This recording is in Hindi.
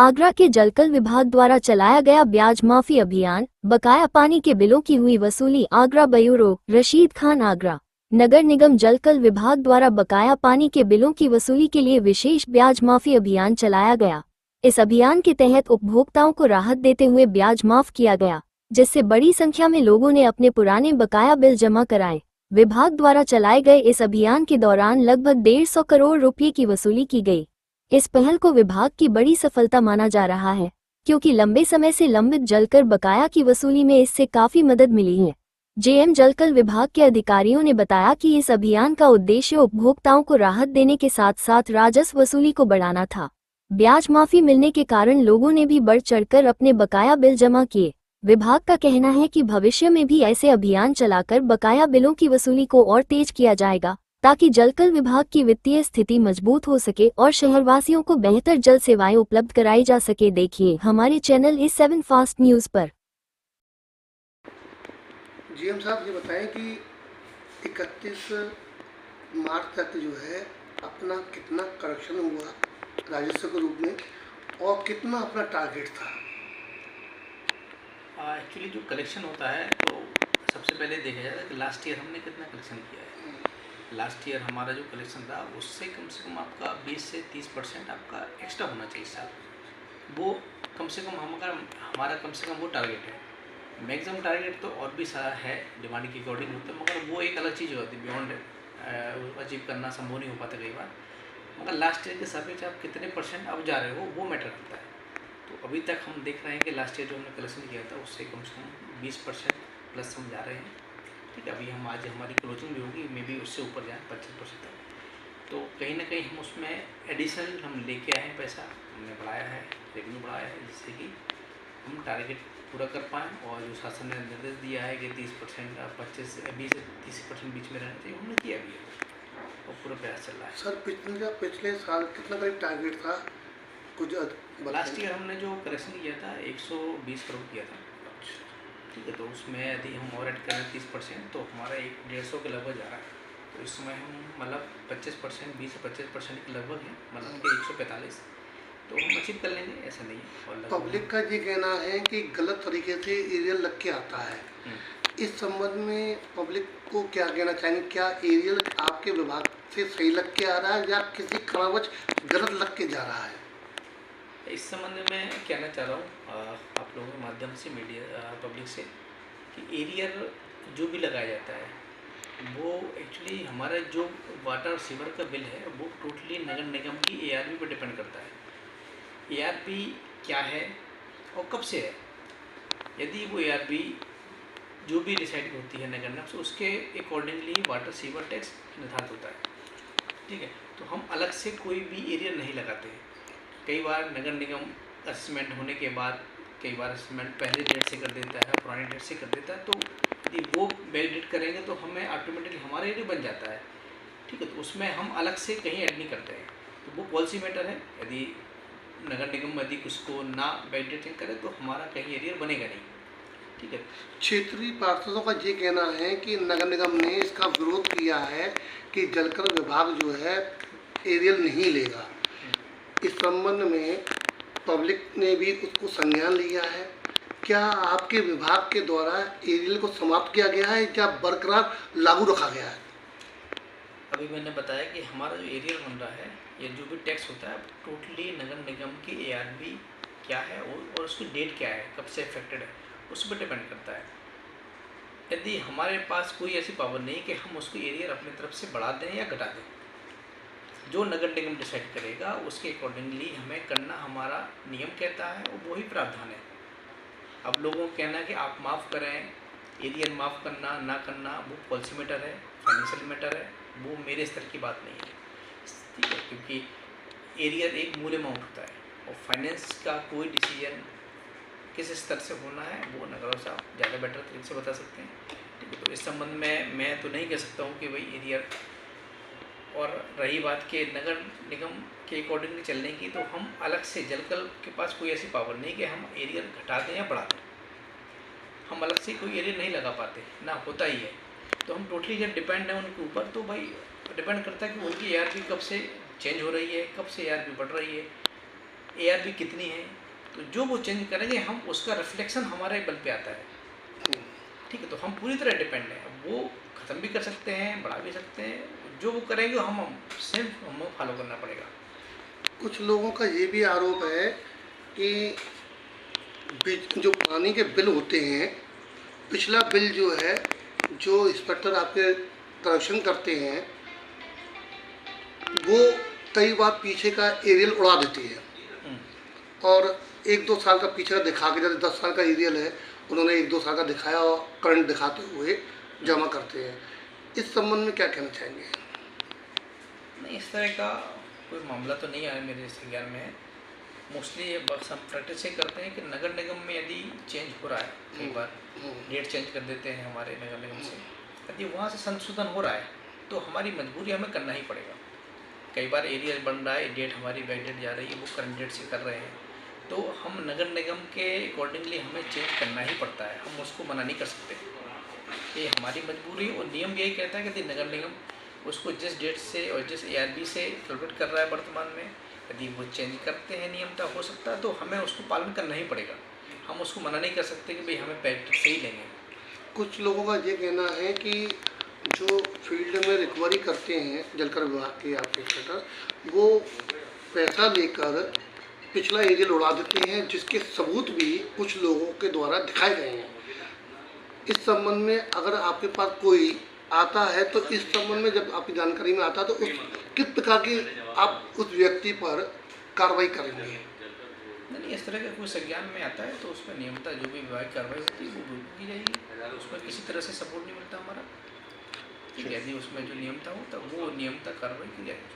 आगरा के जलकल विभाग द्वारा चलाया गया ब्याज माफी अभियान, बकाया पानी के बिलों की हुई वसूली। आगरा ब्यूरो, रशीद खान। आगरा नगर निगम जलकल विभाग द्वारा बकाया पानी के बिलों की वसूली के लिए विशेष ब्याज माफी अभियान चलाया गया। इस अभियान के तहत उपभोक्ताओं को राहत देते हुए ब्याज माफ किया गया, जिससे बड़ी संख्या में लोगों ने अपने पुराने बकाया बिल जमा कराए। विभाग द्वारा चलाए गए इस अभियान के दौरान लगभग 150 करोड़ रुपये की वसूली की गई। इस पहल को विभाग की बड़ी सफलता माना जा रहा है, क्योंकि लंबे समय से लंबित जलकर बकाया की वसूली में इससे काफी मदद मिली है। जेएम जलकल विभाग के अधिकारियों ने बताया कि इस अभियान का उद्देश्य उपभोक्ताओं को राहत देने के साथ साथ राजस्व वसूली को बढ़ाना था। ब्याज माफी मिलने के कारण लोगों ने भी बढ़ चढ़कर अपने बकाया बिल जमा किए। विभाग का कहना है कि भविष्य में भी ऐसे अभियान चलाकर बकाया बिलों की वसूली को और तेज किया जाएगा, ताकि जलकल विभाग की वित्तीय स्थिति मजबूत हो सके और शहरवासियों को बेहतर जल सेवाएं उपलब्ध कराई जा सके। देखिए हमारे चैनल इस 7 फास्ट न्यूज पर। जीएम साहब ये बताएं कि 31 मार्च तक जो है अपना कितना करेक्शन हुआ राजस्व के रूप में और कितना अपना टारगेट था? एक्चुअली जो कलेक्शन होता है तो सबसे पहले देखा जाता है कि लास्ट ईयर हमने कितना कलेक्शन किया है। लास्ट ईयर हमारा जो कलेक्शन था उससे कम से कम आपका 20 से 30% आपका एक्स्ट्रा होना चाहिए साल। वो कम से कम हमारा कम से कम वो टारगेट है। मैक्सिमम टारगेट तो और भी सारा है, डिमांड के अकॉर्डिंग होता है, मगर वो एक अलग चीज़ होती है। बियॉन्ड अचीव करना संभव नहीं हो पाता कई बार, मगर लास्ट ईयर के सापेक्ष आप कितने % अब जा रहे हो वो मैटर करता है। तो अभी तक हम देख रहे हैं कि लास्ट ईयर जो हमने कलेक्शन किया था उससे कम से कम 20% प्लस हम जा रहे हैं। ठीक है, अभी हम आज हमारी क्लोजिंग भी होगी, मे बी उससे ऊपर जाए 25% तक। तो कहीं ना कहीं हम उसमें एडिशनल हम लेके आए हैं, पैसा हमने बढ़ाया है, रेवेन्यू बढ़ाया है, जिससे कि हम टारगेट पूरा कर पाएँ। और जो शासन ने निर्देश दिया है कि 30% 20 से 30% बीच में रहना चाहिए, हमने किया भी है और पूरा प्रयास चल रहा है। सर पिछले साल कितना का टारगेट था कुछ? लास्ट ईयर हमने जो कलेक्शन किया था 120 करोड़ किया था। ठीक है, तो उसमें यदि हम और ऐड करें 30% तो हमारा 150 के लगभग जा रहा है। तो इस समय हम मतलब 25%, 20 से 25% के लगभग है, मतलब कि 145। तो हम अचीव कर लेंगे, ऐसा नहीं है। और पब्लिक का ये कहना है कि गलत तरीके से एरियल लग के आता है। इस संबंध में पब्लिक को क्या कहना चाहेंगे? क्या एरियल आपके विभाग से सही लग के आ रहा है या किसी कारणवश गलत लग के जा रहा है? इस संबंध में कहना चाह रहा हूँ आप लोगों के माध्यम से, मीडिया पब्लिक से, कि एरियर जो भी लगाया जाता है वो एक्चुअली हमारा जो वाटर सीवर का बिल है वो टोटली नगर निगम की एआरपी पर डिपेंड करता है। एआरपी क्या है और कब से है? यदि वो एआरपी जो भी डिसाइड होती है नगर निगम से, उसके अकॉर्डिंगली वाटर सीवर टैक्स निर्धारित होता है। ठीक है, तो हम अलग से कोई भी एरियर नहीं लगाते हैं। कई बार नगर निगम असेसमेंट होने के बाद कई बार असेसमेंट पहले डेट से कर देता है, पुरानी डेट से कर देता है, तो यदि वो बैक डेट करेंगे तो हमें ऑटोमेटिकली हमारा एरिया बन जाता है। ठीक है, तो उसमें हम अलग से कहीं ऐड नहीं करते हैं। तो वो पॉलिसी मैटर है। यदि नगर निगम यदि उसको ना बैक डेटिंग करे तो हमारा कहीं एरिया बनेगा नहीं। ठीक है, क्षेत्रीय पार्षदों का ये कहना है कि नगर निगम ने इसका विरोध किया है कि जलकर विभाग जो है एरियल नहीं लेगा। इस संबंध में पब्लिक ने भी उसको संज्ञान लिया है। क्या आपके विभाग के द्वारा एरियल को समाप्त किया गया है या बरकरार लागू रखा गया है? अभी मैंने बताया कि हमारा जो एरियल बन रहा है, ये जो भी टैक्स होता है टोटली नगर निगम की एआरपी क्या है और उसकी डेट क्या है, कब से इफेक्टेड है, उस पर डिपेंड करता है। यदि हमारे पास कोई ऐसी पावर नहीं कि हम उसको एरियल अपनी तरफ से बढ़ा दें या घटा दें, जो नगर निगम डिसाइड करेगा उसके अकॉर्डिंगली हमें करना हमारा नियम कहता है और वही प्रावधान है। अब लोगों को कहना है कि आप माफ़ करें, एरियर माफ़ करना ना करना वो पॉलिसी मैटर है, फाइनेंशियल मैटर है, वो मेरे स्तर की बात नहीं है। ठीक है, क्योंकि एरियर एक मूल अमाउंट होता है और फाइनेंस का कोई डिसीजन किस स्तर से होना है वो नगर साहब ज़्यादा बेटर तरीके से बता सकते हैं। ठीक है, तो इस संबंध में मैं तो नहीं कह सकता हूँ कि भाई एरियर। और रही बात के नगर निगम के अकॉर्डिंगली चलने की, तो हम अलग से जलकल के पास कोई ऐसी पावर नहीं कि हम एरिया घटा दें या बढ़ा दें। हम अलग से कोई एरिया नहीं लगा पाते, ना होता ही है। तो हम टोटली जब डिपेंड है उनके ऊपर, तो भाई डिपेंड करता है कि उनकी एआरपी कब से चेंज हो रही है, कब से एआरपी बढ़ रही है। ARB कितनी है, तो जो वो चेंज करेंगे हम उसका रिफ्लेक्शन हमारे बल पे आता है। ठीक है, तो हम पूरी तरह डिपेंड हैं। अब वो ख़त्म भी कर सकते हैं, बढ़ा भी सकते हैं, जो वो करेंगे हम सिर्फ हमें फॉलो करना पड़ेगा। कुछ लोगों का ये भी आरोप है कि जो पानी के बिल होते हैं, पिछला बिल जो है, जो इंस्पेक्टर आपके करेक्शन करते हैं, वो कई बार पीछे का एरियल उड़ा देती है और 1-2 साल का पीछे का दिखा के, जैसे 10 साल का एरियल है, उन्होंने 1-2 साल का दिखाया और करंट दिखाते हुए जमा करते हैं। इस संबंध में क्या कहना चाहेंगे? नहीं, इस तरह का कोई मामला तो नहीं आया मेरे ज्ञान में। मोस्टली ये बस हम प्रैक्टिस ये करते हैं कि नगर निगम में यदि चेंज हो रहा है, कई बार डेट चेंज कर देते हैं हमारे नगर निगम से, यदि वहाँ से संशोधन हो रहा है तो हमारी मजबूरी हमें करना ही पड़ेगा। कई बार एरिया बन रहा है, डेट हमारी बैक डेट जा रही है, वो करंट डेट से कर रहे हैं, तो हम नगर निगम के अकॉर्डिंगली हमें चेंज करना ही पड़ता है, हम उसको मना नहीं कर सकते। ये हमारी मजबूरी और नियम यही कहता है कि नगर निगम उसको जिस डेट से और जिस ARB से कैलकुलेट कर रहा है वर्तमान में, यदि वो चेंज करते हैं नियमता हो सकता है तो हमें उसको पालन करना ही पड़ेगा। हम उसको मना नहीं कर सकते कि भाई हमें बैक डेट से ही लेंगे। कुछ लोगों का ये कहना है कि जो फील्ड में रिकवरी करते हैं जलकर विभाग के आपके इंस्पेक्टर, वो पैसा लेकर पिछला एरियल उड़ा देते हैं, जिसके सबूत भी कुछ लोगों के द्वारा दिखाए गए हैं। इस संबंध में अगर आपके पास कोई आता है तो इस संबंध में जब आपकी जानकारी में आता है तो उस किस प्रकार की आप उस व्यक्ति पर कार्रवाई करेंगे? नहीं, इस तरह का कोई संज्ञान में आता है तो उसमें नियमता जो भी विभाग कार्रवाई होती है वो बिल्कुल की जाएगी। उसमें किसी तरह से सपोर्ट नहीं मिलता हमारा। ठीक है, यदि उसमें जो नियमता हो तो वो नियमता कार्रवाई की जाएगी।